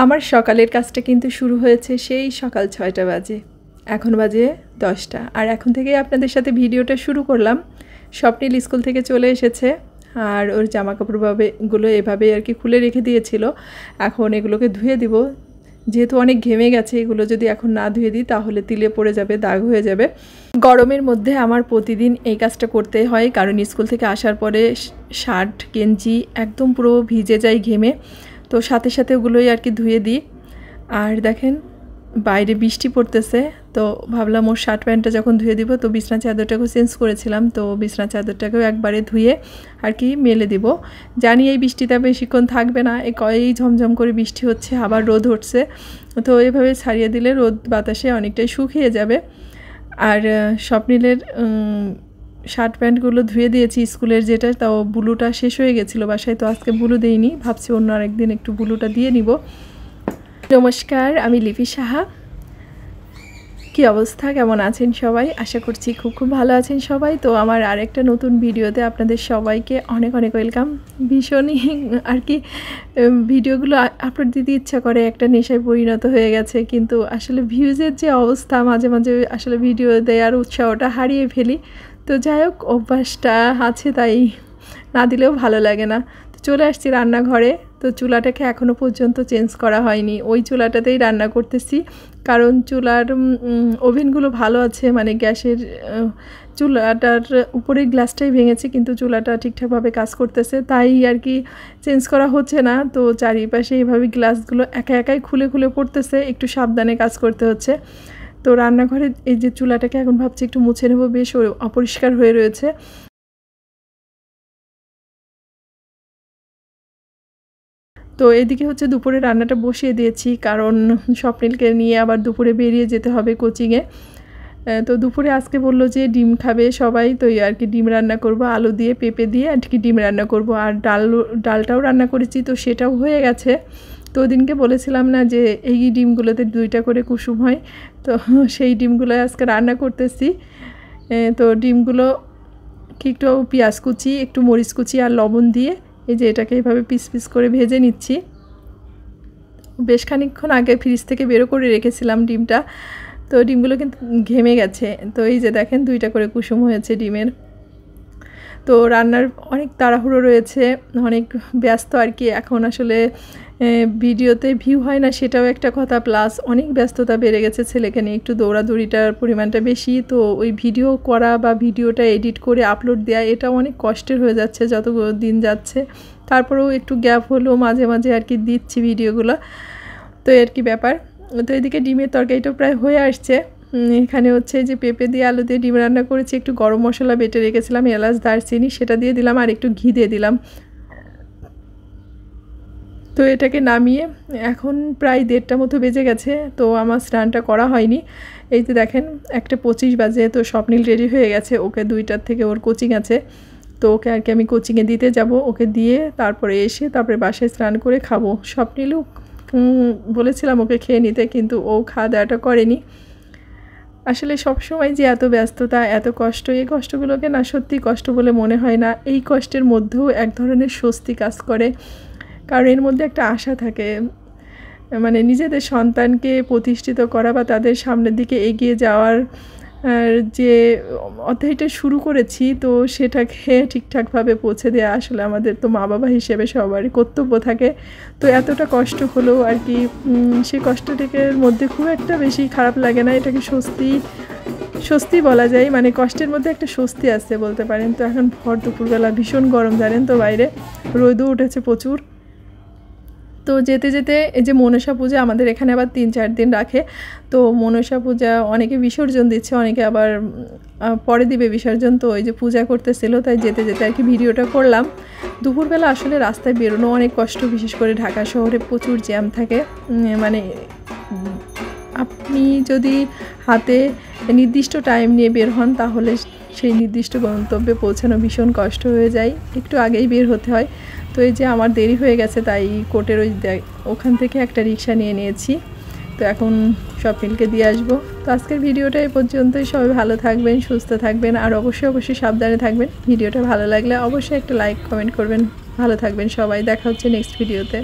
আমার সকালের কাজটা কিন্তু শুরু হয়েছে সেই সকাল ৬টা বাজে, এখন বাজে ১০টা। আর এখন থেকেই আপনাদের সাথে ভিডিওটা শুরু করলাম। স্বপ্নিল স্কুল থেকে চলে এসেছে আর ওর জামা কাপড়গুলো এভাবে আর কি খুলে রেখে দিয়েছিল। এখন এগুলোকে ধুয়ে দিব, যেহেতু অনেক ঘেমে গেছে। এগুলো যদি এখন না ধুয়ে দিই তাহলে তিলে পড়ে যাবে, দাগ হয়ে যাবে। গরমের মধ্যে আমার প্রতিদিন এই কাজটা করতে হয়, কারণ স্কুল থেকে আসার পরে শার্ট গেঞ্জি একদম পুরো ভিজে যায় ঘেমে। তো সাথে সাথে ওগুলোই আর কি ধুয়ে দিই। আর দেখেন বাইরে বৃষ্টি পড়তেছে, তো ভাবলাম ওর শার্ট প্যান্টটা যখন ধুয়ে দিব, তো বিছনা চাদরটাকেও চেঞ্জ করেছিলাম, তো বিছনা চাদরটাকেও একবারে ধুয়ে আর কি মেলে দিব। জানি এই বৃষ্টিটা বেশিক্ষণ থাকবে না, এই ঝমঝম করে বৃষ্টি হচ্ছে, আবার রোদ উঠছে, তো এভাবে ছাড়িয়ে দিলে রোদ বাতাসে অনেকটাই শুকিয়ে যাবে। আর স্বপ্নিলের শার্ট প্যান্টগুলো ধুয়ে দিয়েছি স্কুলের, যেটা তাও ব্লুটা শেষ হয়ে গেছিলো বাসায়, তো আজকে ব্লু দিইনি, ভাবছি অন্য আরেকদিন একটু ব্লুটা দিয়ে নিব। নমস্কার, আমি লিপি সাহা। কি অবস্থা, কেমন আছেন সবাই? আশা করছি খুব ভালো আছেন সবাই। তো আমার আরেকটা নতুন ভিডিওতে আপনাদের সবাইকে অনেক অনেক ওয়েলকাম। ভীষণই আর কি ভিডিওগুলো আপলোড দিতে ইচ্ছা করে, একটা নেশায় পরিণত হয়ে গেছে, কিন্তু আসলে ভিউজের যে অবস্থা, মাঝে মাঝে আসলে ভিডিও দেওয়ার উৎসাহটা হারিয়ে ফেলি। তো যাই হোক, অভ্যাসটা আছে, তাই না দিলেও ভালো লাগে না। তো চলে আসছি রান্নাঘরে। তো চুলাটাকে এখনও পর্যন্ত চেঞ্জ করা হয়নি, ওই চুলাটাতেই রান্না করতেছি, কারণ চুলার ওভেনগুলো ভালো আছে, মানে গ্যাসের চুলাটার উপরের গ্লাসটাই ভেঙেছে, কিন্তু চুলাটা ঠিকঠাকভাবে কাজ করতেছে, তাই আর কি চেঞ্জ করা হচ্ছে না। তো চারিপাশে এইভাবে গ্লাসগুলো একাই খুলে খুলে পড়তেছে, একটু সাবধানে কাজ করতে হচ্ছে। তো রান্নাঘরে এই যে চুলাটাকে এখন ভাবছি একটু মুছে নেব, বেশ অপরিষ্কার হয়ে রয়েছে। তো এদিকে হচ্ছে দুপুরে রান্নাটা বসিয়ে দিয়েছি, কারণ স্বপ্নিলকে নিয়ে আবার দুপুরে বেরিয়ে যেতে হবে কোচিংয়ে। তো দুপুরে আজকে বললো যে ডিম খাবে সবাই, তো আর কি ডিম রান্না করব, আলু দিয়ে পেঁপে দিয়ে আর কি ডিম রান্না করব। আর ডালটাও রান্না করেছি, তো সেটাও হয়ে গেছে। তো ওদিনকে বলেছিলাম না যে এই ডিমগুলোতে 2টা করে কুসুম হয়, তো সেই ডিমগুলো আজকে রান্না করতেছি। তো ডিমগুলো কি একটু পেঁয়াজ কুচি, একটু মরিচ কুচি আর লবণ দিয়ে এই যে এটাকে এইভাবে পিস পিস করে ভেজে নিচ্ছি। বেশ খানিকক্ষণ আগে ফ্রিজ থেকে বেরো করে রেখেছিলাম ডিমটা, তো ডিমগুলো কিন্তু ঘেমে গেছে। তো এই যে দেখেন 2টা করে কুসুম হয়েছে ডিমের। তো রান্নার অনেক তাড়াহুড়ো রয়েছে, অনেক ব্যস্ত আর কি। এখন আসলে ভিডিওতে ভিউ হয় না, সেটাও একটা কথা, প্লাস অনেক ব্যস্ততা বেড়ে গেছে ছেলেকে নিয়ে, একটু দৌড়াদৌড়িটার পরিমাণটা বেশি। তো ওই ভিডিও করা বা ভিডিওটা এডিট করে আপলোড দেওয়া, এটাও অনেক কষ্টের হয়ে যাচ্ছে যত দিন যাচ্ছে। তারপরেও একটু গ্যাপ হলেও মাঝে মাঝে আর কি দিচ্ছি ভিডিওগুলো, তো আর কি ব্যাপার। তো এদিকে ডিমের তরকারিটাও প্রায় হয়ে আসছে। এখানে হচ্ছে যে পেঁপে দিয়ে আলু দিয়ে ডিম রান্না করেছি, একটু গরম মশলা বেটে রেখেছিলাম, এলাচ দারচিনি, সেটা দিয়ে দিলাম, আর একটু ঘি দিয়ে দিলাম। তো এটাকে নামিয়ে এখন প্রায় 1:30টা মতো বেজে গেছে, তো আমার স্নানটা করা হয়নি। এই যে দেখেন 1:25 বাজে, তো স্বপ্নিল রেডি হয়ে গেছে, ওকে 2টার থেকে ওর কোচিং আছে, তো ওকে আর কি আমি কোচিংয়ে দিতে যাব। ওকে দিয়ে তারপরে এসে তারপরে বাসায় স্নান করে খাবো। স্বপ্নিলও বলেছিলাম ওকে খেয়ে নিতে, কিন্তু ও খাওয়া দাওয়াটা করেনি। আসলে সবসময় যে এত ব্যস্ততা, এত কষ্ট, এই কষ্টগুলোকে না সত্যি কষ্ট বলে মনে হয় না। এই কষ্টের মধ্যেও এক ধরনের স্বস্তি কাজ করে, কারণ এর মধ্যে একটা আশা থাকে, মানে নিজেদের সন্তানকে প্রতিষ্ঠিত করা বা তাদের সামনের দিকে এগিয়ে যাওয়ার যে অধ্যায়টা শুরু করেছি, তো সেটাকে ঠিকঠাকভাবে পৌঁছে দেওয়া আসলে আমাদের তো মা বাবা হিসেবে সবারই কর্তব্য থাকে। তো এতটা কষ্ট হলেও আর কি সেই কষ্টটার মধ্যে খুব একটা বেশি খারাপ লাগে না, এটাকে স্বস্তি বলা যায়, মানে কষ্টের মধ্যে একটা স্বস্তি আসছে বলতে পারেন। তো এখন ভর দুপুরবেলা ভীষণ গরম, জানেন তো, বাইরে রোদও উঠেছে প্রচুর। তো যেতে যেতে এই যে মনসা পূজা আমাদের এখানে আবার 3-4 দিন রাখে, তো মনসা পূজা অনেকে বিসর্জন দিচ্ছে, অনেকে আবার পরে দিবে বিসর্জন। তো ওই যে পূজা করতেছিল, তাই যেতে যেতে আর কি ভিডিওটা করলাম। দুপুরবেলা আসলে রাস্তায় বেরোনো অনেক কষ্ট, বিশেষ করে ঢাকা শহরে প্রচুর জ্যাম থাকে, মানে আপনি যদি হাতে নির্দিষ্ট টাইম নিয়ে বের হন তাহলে সেই নির্দিষ্ট গন্তব্যে পৌঁছানো ভীষণ কষ্ট হয়ে যায়, একটু আগেই বের হতে হয়। তো এই যে আমার দেরি হয়ে গেছে, তাই কোর্টের ওখান থেকে একটা রিক্সা নিয়ে নিয়েছি, তো এখন স্বপ্নিলকে দিয়ে আসবো। তো আজকের ভিডিওটা এই পর্যন্তই। সবাই ভালো থাকবেন, সুস্থ থাকবেন, আর অবশ্যই সাবধানে থাকবেন। ভিডিওটা ভালো লাগলে অবশ্যই একটা লাইক কমেন্ট করবেন। ভালো থাকবেন সবাই, দেখা হচ্ছে নেক্সট ভিডিওতে।